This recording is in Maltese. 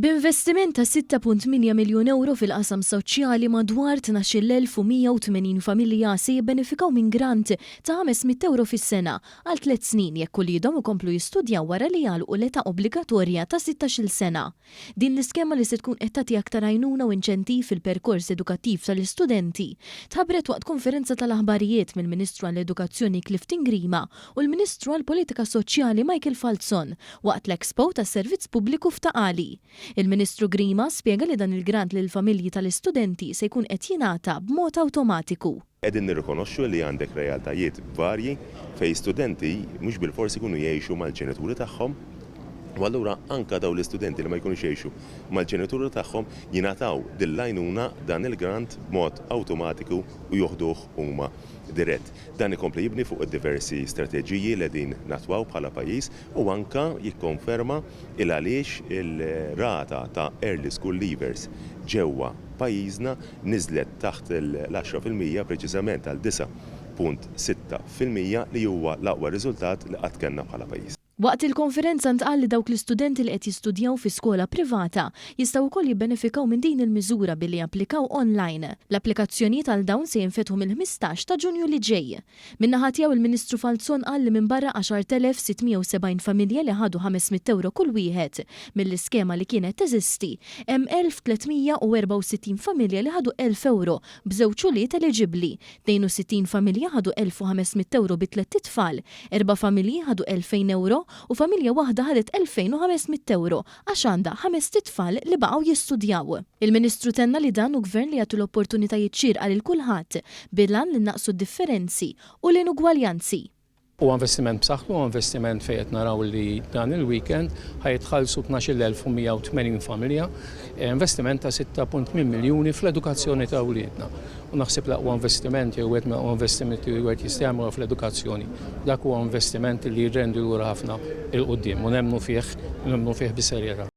B'investiment ta' 6.8 miljun euro fil-qasam soċjali madwar 12,180 familja se jibbenefikaw minn grant ta' 500 euro fis-sena għal 3 snin jekk kulidhom ikomplu jistudjaw wara li jagħlqu l-età obbligatorja ta' 16-il sena. Din l-iskema li se tkun qed tagħti aktar għajnuna u inċentiv fil-perkors edukattiv tal-istudenti tħabbret waqt konferenza tal-aħbarijiet mill-Ministru għall-Edukazzjoni Clifton Grima u l-Ministru għall-Politika Soċjali Michael Falzon waqt l-Expo tas-Servizz Pubbliku f'Taqali. Il-Ministru Grima spjega li dan il-grant lil familji tal-istudenti se jkun qed jingħata b'mod awtomatiku. Qegħdin nirrikonoxxu li għandek realtajiet varji fejn studenti mhux bil-forsi jkunu jgħixu mal-ġenituri tagħhom. U allura anka daw l-istudenti li ma jkunux jgħixu mal-ġenituri tagħhom jingħataw dil-għajnuna dan il-grant b'mod awtomatiku u joħduh huma dirett. Dan ikompli jibni fuq id-diversi strateġiji li din natwaw bħala pajjiż u anka jikkonferma il għaliex il-rata ta' early school leavers ġewwa pajjiżna niżlet taħt l-10% preċiżament għal 9.6% li huwa l-aqwa riżultat li qatt kellna bħala pajjiż. Waqt il-konferenza ntqal li dawk l-istudenti li qed jistudjaw fi skola privata jistgħu wkoll jibbenefikaw minn din il-miżura billi japplikaw online. L-applikazzjonijiet għal dawn se jinfetħu mill-15 ta' Ġunju li ġej. Min-naħa tiegħu il-Ministru Falzon qal li minn barra 10,670 familja li ħadu 500 euro kull wieħed mill-iskema li kienet teżisti, hemm 1,364 familja li ħadu 1,000 euro b'żewġ uliet eliġibbli, 62 familja ħadu 1,500 euro bi 3 tfal, 4 familji ħadu 2,000 euro u familja waħda ħadet 2,500 euro għax għandha 5 tfal li baqgħu jistudjaw. Il-Ministru tenna li dan u gvern li jagħtu l-opportunitajiet xierqa lil kulħadd bilan li naqsu d-differenzi u l-inugwaljanzi. U investiment b'saħħtu, u investiment fejn qed naraw li dan il-weekend ħajtħallsu 12,180 familja, investiment ta' 6.8 miljuni fl-edukazzjoni ta' wliedna. U naħseb li huwa investiment jew qed ma' investimenti li qed jistgħmlu fl-edukazzjoni. Dak huwa investiment li jrendu lura ħafna il-qudiem u nemmnu fih biserjetà.